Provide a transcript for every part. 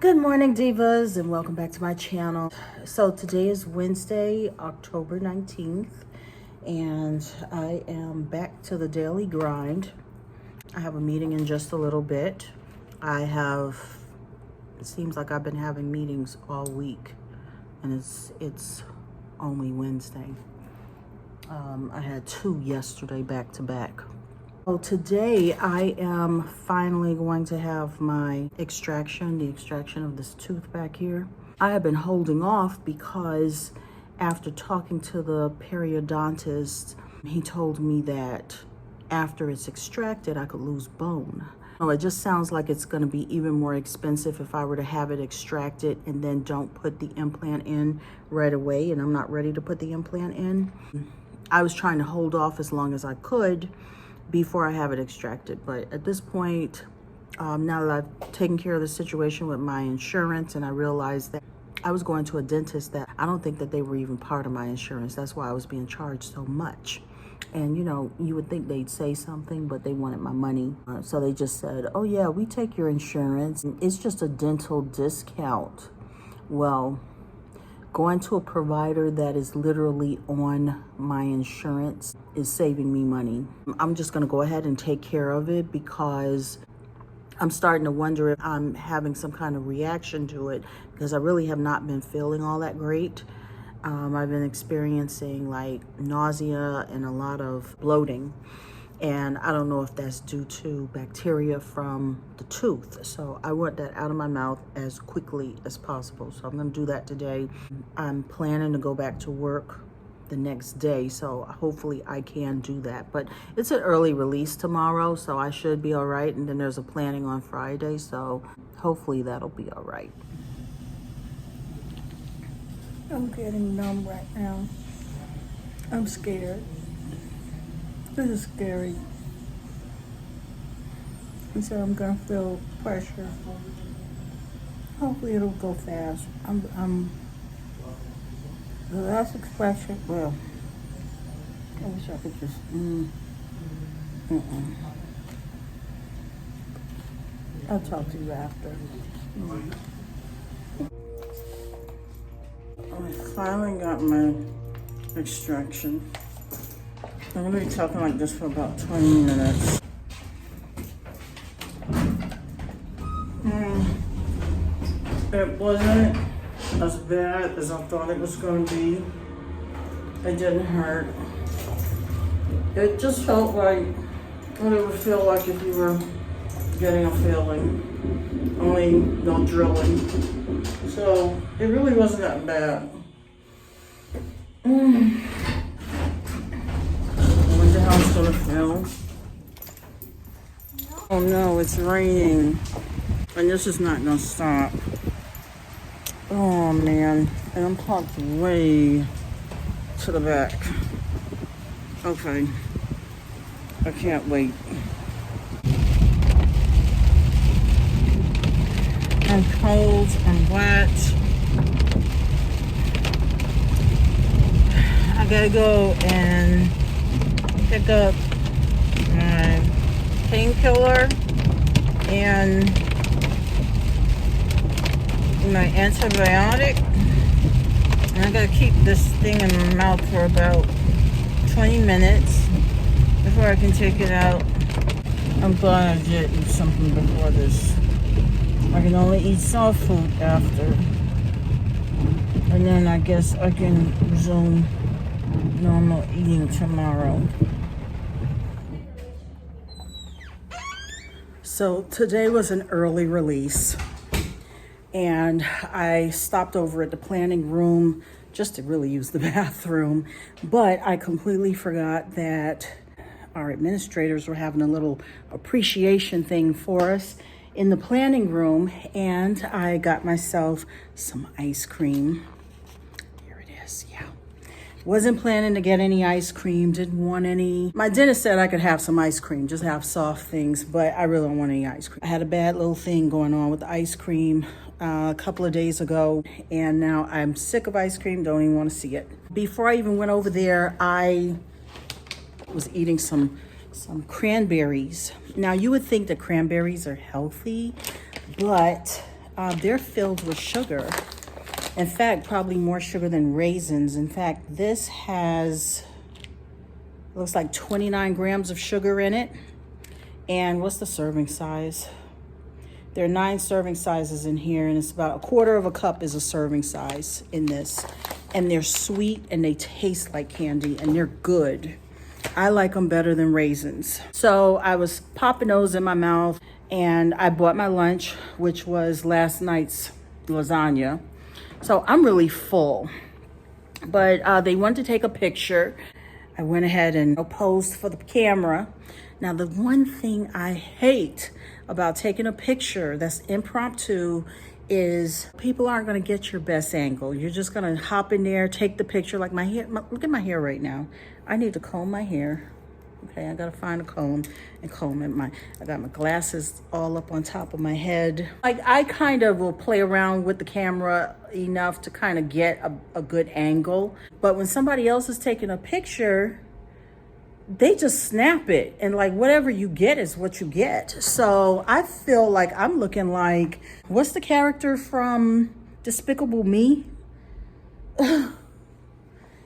Good morning, divas, and welcome back to my channel. So today is Wednesday, October 19th, and I am back to the daily grind. I have a meeting in just a little bit. It seems like I've been having meetings all week, and it's only Wednesday. I had two yesterday back to back. So today I am finally going to have my the extraction of this tooth back here. I have been holding off because after talking to the periodontist, he told me that after it's extracted, I could lose bone. Oh, it just sounds like it's going to be even more expensive if I were to have it extracted and then don't put the implant in right away, and I'm not ready to put the implant in. I was trying to hold off as long as I could before I have it extracted. But at this point, now that I've taken care of the situation with my insurance, and I realized that I was going to a dentist that I don't think that they were even part of my insurance. That's why I was being charged so much. And you know, you would think they'd say something, but they wanted my money. So they just said, oh yeah, we take your insurance. It's just a dental discount. Well, going to a provider that is literally on my insurance is saving me money. I'm just gonna go ahead and take care of it because I'm starting to wonder if I'm having some kind of reaction to it, because I really have not been feeling all that great. I've been experiencing like nausea and a lot of bloating. And I don't know if that's due to bacteria from the tooth. So I want that out of my mouth as quickly as possible. So I'm gonna do that today. I'm planning to go back to work the next day, so hopefully I can do that. But it's an early release tomorrow, so I should be all right. And then there's a planning on Friday, so hopefully that'll be all right. I'm getting numb right now. I'm scared. This is scary. He said I'm gonna feel pressure. Hopefully it'll go fast. The last expression, well, I wish I could just, I'll talk to you after. I finally got my extraction. I'm gonna be talking like this for about 20 minutes. It wasn't as bad as I thought it was gonna be. It didn't hurt. It just felt like what it would feel like if you were getting a filling, only no drilling. So it really wasn't that bad. How it's gonna feel. Oh no, it's raining. And this is not gonna stop. Oh man. And I'm parked way to the back. Okay. I can't wait. I'm cold, I'm wet. I gotta go and pick up my painkiller and my antibiotic, and I gotta keep this thing in my mouth for about 20 minutes before I can take it out. I'm glad I did eat something before this. I can only eat soft food after, and then I guess I can resume normal eating tomorrow. So today was an early release, and I stopped over at the planning room just to really use the bathroom, but I completely forgot that our administrators were having a little appreciation thing for us in the planning room, and I got myself some ice cream. Here it is, yeah. Wasn't planning to get any ice cream, didn't want any. My dentist said I could have some ice cream, just have soft things, but I really don't want any ice cream. I had a bad little thing going on with the ice cream a couple of days ago, and now I'm sick of ice cream, don't even want to see it. Before I even went over there, I was eating some cranberries. Now you would think that cranberries are healthy, but they're filled with sugar. In fact, probably more sugar than raisins. In fact, this has, looks like 29 grams of sugar in it. And what's the serving size? There are 9 serving sizes in here, and it's about 1/4 of a cup is a serving size in this. And they're sweet and they taste like candy and they're good. I like them better than raisins. So I was popping those in my mouth and I bought my lunch, which was last night's lasagna. So I'm really full, but they wanted to take a picture. I went ahead and posed for the camera. Now, the one thing I hate about taking a picture that's impromptu is people aren't going to get your best angle. You're just going to hop in there, take the picture. Like my hair, look at my hair right now. I need to comb my hair. Okay, I gotta find a comb and comb it. I got my glasses all up on top of my head. Like, I kind of will play around with the camera enough to kind of get a good angle. But when somebody else is taking a picture, they just snap it. And like, whatever you get is what you get. So I feel like I'm looking like, what's the character from Despicable Me?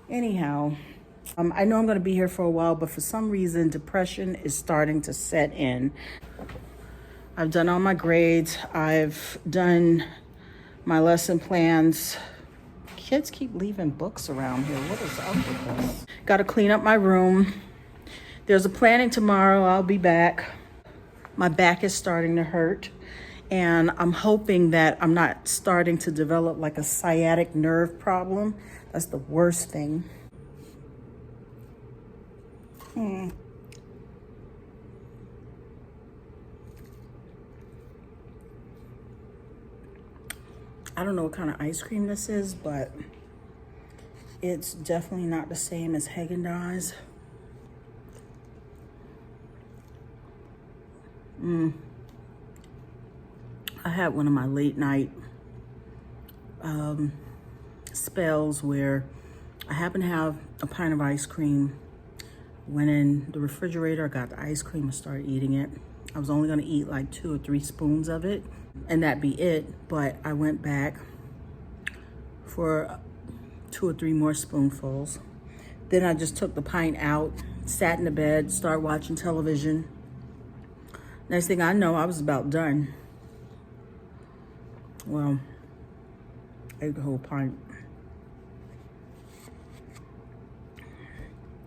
Anyhow. I know I'm going to be here for a while, but for some reason, depression is starting to set in. I've done all my grades. I've done my lesson plans. Kids keep leaving books around here. What is up with this? Got to clean up my room. There's a planning tomorrow. I'll be back. My back is starting to hurt. And I'm hoping that I'm not starting to develop like a sciatic nerve problem. That's the worst thing. I don't know what kind of ice cream this is, but it's definitely not the same as Haagen-Dazs. I had one of my late night spells where I happened to have a pint of ice cream. Went in the refrigerator, I got the ice cream and started eating it. I was only gonna eat like 2 or 3 spoons of it and that'd be it. But I went back for 2 or 3 more spoonfuls. Then I just took the pint out, sat in the bed, started watching television. Next thing I know, I was about done. Well, I ate the whole pint.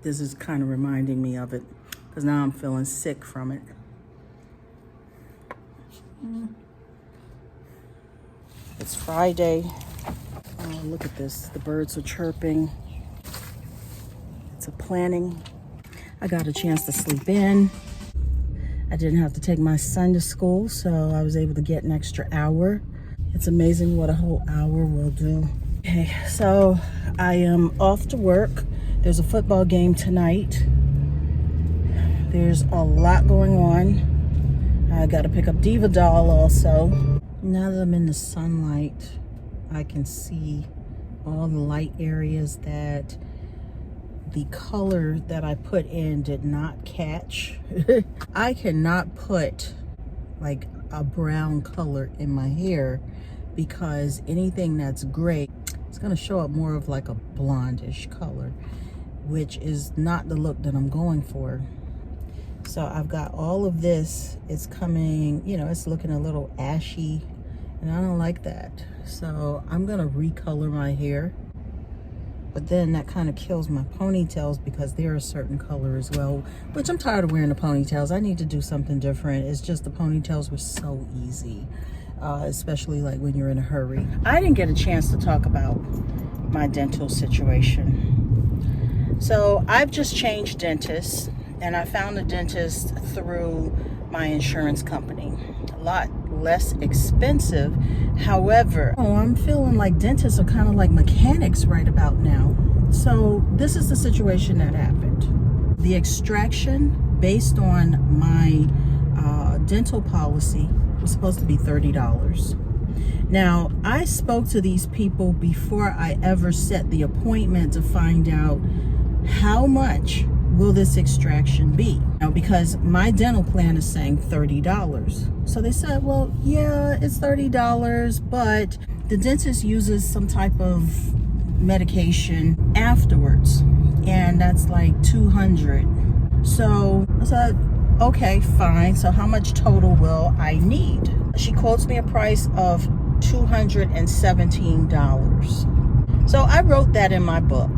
This is kind of reminding me of it because now I'm feeling sick from it. It's Friday. Oh, look at this. The birds are chirping. It's a planning. I got a chance to sleep in. I didn't have to take my son to school, so I was able to get an extra hour. It's amazing what a whole hour will do. Okay, so I am off to work. There's a football game tonight. There's a lot going on. I got to pick up Diva doll also. Now that I'm in the sunlight, I can see all the light areas that the color that I put in did not catch. I cannot put like a brown color in my hair because anything that's gray, it's gonna show up more of like a blondish color, which is not the look that I'm going for. So I've got all of this. It's coming, you know, it's looking a little ashy and I don't like that. So I'm gonna recolor my hair, but then that kind of kills my ponytails because they're a certain color as well, which I'm tired of wearing the ponytails. I need to do something different. It's just the ponytails were so easy, especially like when you're in a hurry. I didn't get a chance to talk about my dental situation. So I've just changed dentists and I found a dentist through my insurance company. A lot less expensive. However, I'm feeling like dentists are kind of like mechanics right about now. So this is the situation that happened. The extraction based on my dental policy was supposed to be $30. Now, I spoke to these people before I ever set the appointment to find out how much will this extraction be? Now, because my dental plan is saying $30. So they said, well, yeah, it's $30, but the dentist uses some type of medication afterwards, and that's like $200. So I said, okay, fine. So how much total will I need? She quotes me a price of $217. So I wrote that in my book.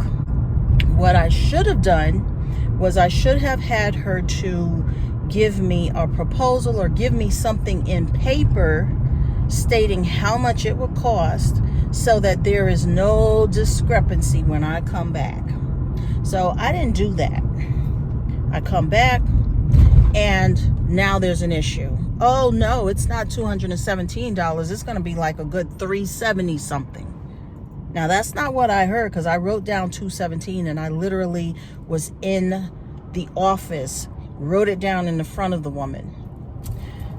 What I should have done was I should have had her to give me a proposal or give me something in paper stating how much it would cost, so that there is no discrepancy when I come back. So I didn't do that. I come back and now there's an issue. Oh no, it's not $217. It's going to be like a good $370 something. Now that's not what I heard, because I wrote down $217 and I literally was in the office, wrote it down in the front of the woman.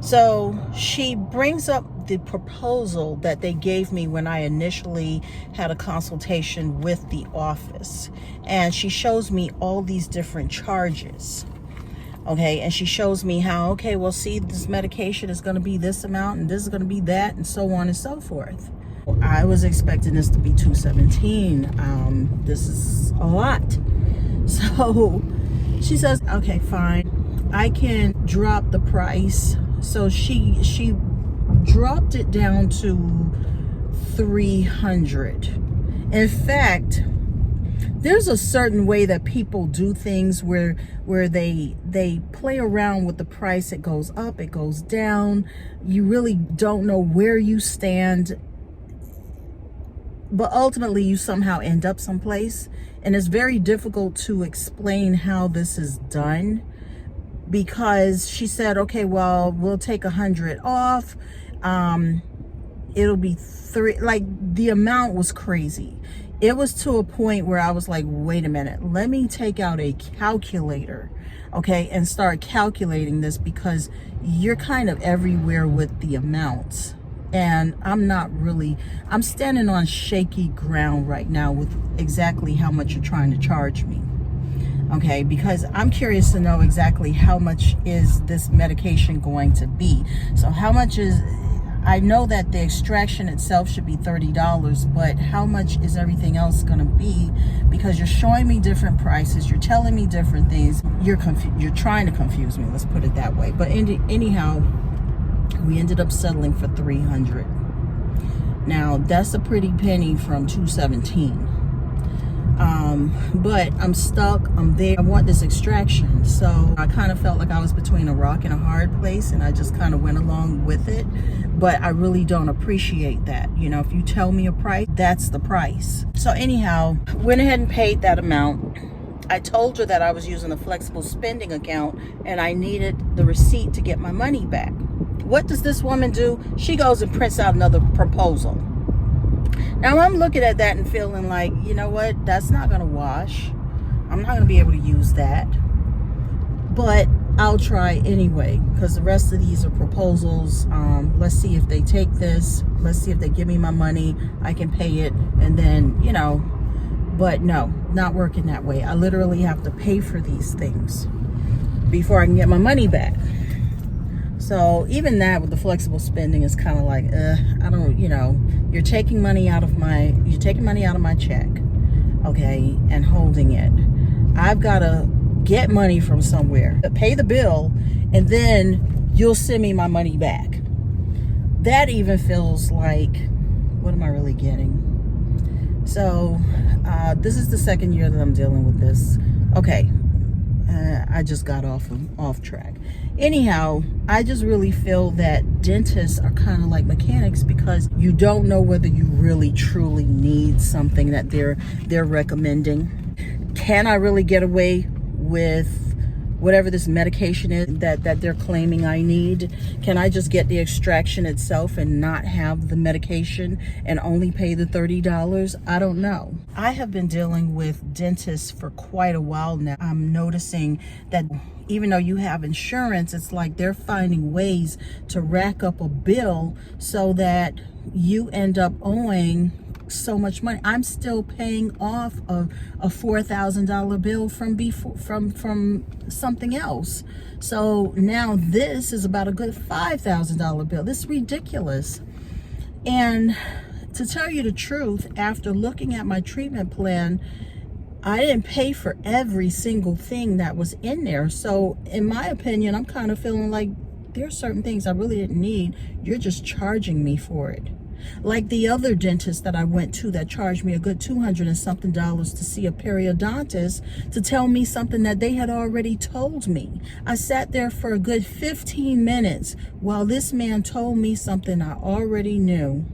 So she brings up the proposal that they gave me when I initially had a consultation with the office. And she shows me all these different charges. Okay, and she shows me how, okay, well, see, this medication is going to be this amount and this is going to be that, and so on and so forth. I was expecting this to be $217. This is a lot. So she says, okay, fine, I can drop the price. So she dropped it down to $300. In fact, there's a certain way that people do things where they play around with the price. It goes up, it goes down. You really don't know where you stand, but ultimately you somehow end up someplace. And it's very difficult to explain how this is done, because she said, okay, well, we'll take 100 off. It'll be three, like the amount was crazy. It was to a point where I was like, wait a minute, let me take out a calculator, okay, and start calculating this, because you're kind of everywhere with the amounts. And I'm standing on shaky ground right now with exactly how much you're trying to charge me. Okay, because I'm curious to know exactly how much is this medication going to be. So how much is, I know that the extraction itself should be $30, but how much is everything else going to be? Because you're showing me different prices, you're telling me different things, you're trying to confuse me, let's put it that way. But anyhow, we ended up settling for $300. Now that's a pretty penny from $217. But I'm stuck, I'm there, I want this extraction. So I kind of felt like I was between a rock and a hard place, and I just kind of went along with it. But I really don't appreciate that. You know, if you tell me a price, that's the price. So anyhow, went ahead and paid that amount. I told her that I was using a flexible spending account and I needed the receipt to get my money back. What does this woman do? She goes and prints out another proposal. Now I'm looking at that and feeling like, you know what, that's not going to wash. I'm not going to be able to use that. But I'll try anyway, because the rest of these are proposals. Let's see if they take this. Let's see if they give me my money. I can pay it, and then, you know. But no, not working that way. I literally have to pay for these things before I can get my money back. So even that with the flexible spending is kind of like, I don't, you know, you're taking money out of my check, okay, and holding it. I've got to get money from somewhere, pay the bill, and then you'll send me my money back. That even feels like, what am I really getting? So this is the second year that I'm dealing with this. Okay, I just got off track. Anyhow, I just really feel that dentists are kind of like mechanics, because you don't know whether you really truly need something that they're recommending. Can I really get away with whatever this medication is that they're claiming I need? Can I just get the extraction itself and not have the medication and only pay the $30? I don't know. I have been dealing with dentists for quite a while now. I'm noticing that even though you have insurance, it's like they're finding ways to rack up a bill so that you end up owing so much money. I'm still paying off a $4,000 bill from before, from something else. So now this is about a good $5,000 bill. This is ridiculous. And to tell you the truth, after looking at my treatment plan, I didn't pay for every single thing that was in there. So in my opinion, I'm kind of feeling like there's certain things I really didn't need. You're just charging me for it. Like the other dentist that I went to that charged me a good $200 and something to see a periodontist to tell me something that they had already told me. I sat there for a good 15 minutes while this man told me something I already knew.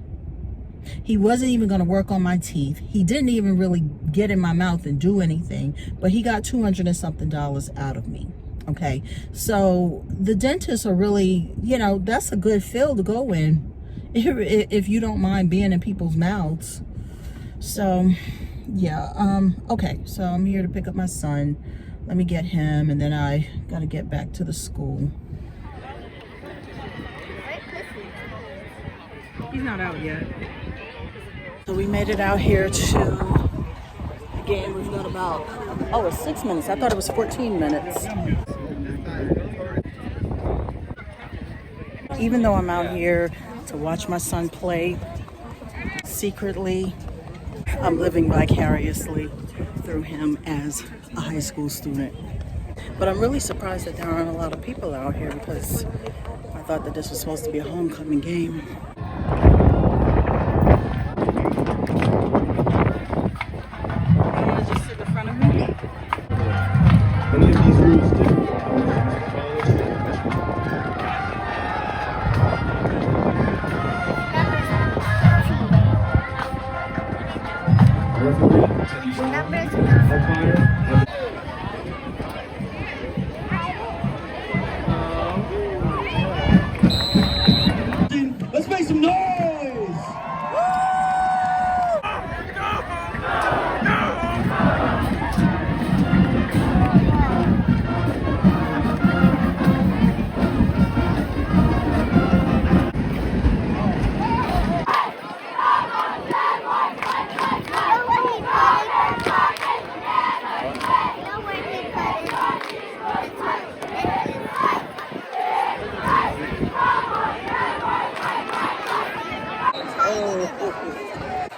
He wasn't even going to work on my teeth. He didn't even really get in my mouth and do anything, but he got $200 and something out of me. Okay, so the dentists are really, you know, that's a good field to go in if you don't mind being in people's mouths. So yeah, okay, so I'm here to pick up my son. Let me get him, and then I got to get back to the school. He's not out yet. So we made it out here to the game. We've got about, oh, it's 6 minutes. I thought it was 14 minutes. Even though I'm out here to watch my son play, secretly, I'm living vicariously through him as a high school student. But I'm really surprised that there aren't a lot of people out here, because I thought that this was supposed to be a homecoming game. Let's make some noise!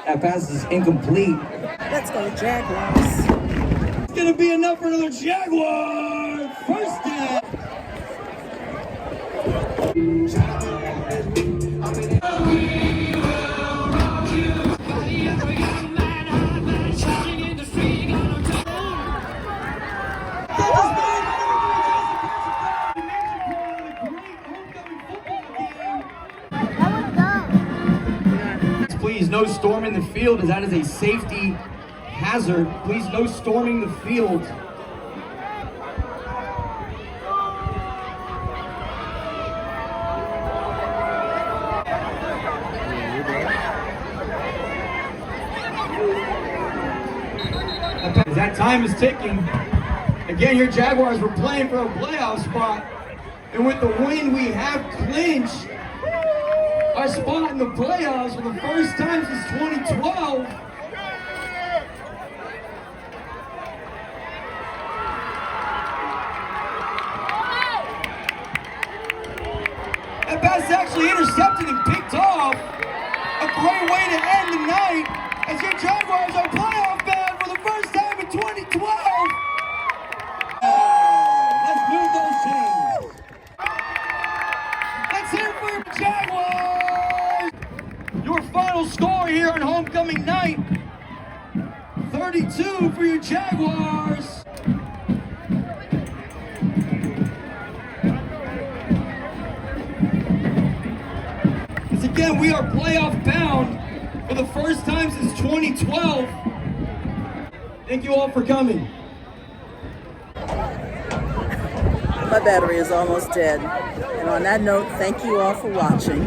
That pass is incomplete. Let's go Jaguars. It's gonna be enough for another Jaguar! First down! Please, no storming the field, as that is a safety hazard. Please, no storming the field. That time is ticking. Again, your Jaguars were playing for a playoff spot, and with the win, we have clinched our spot in the playoffs for the first time since 2012. That pass is actually intercepted and picked off. A great way to end the night, as your Jaguars are playoff bound for the first time in 2012. Let's move those chains. Let's hear it for your Jaguars. Your final score here on homecoming night, 32 for your Jaguars. Because again, we are playoff bound for the first time since 2012. Thank you all for coming. My battery is almost dead. And on that note, thank you all for watching.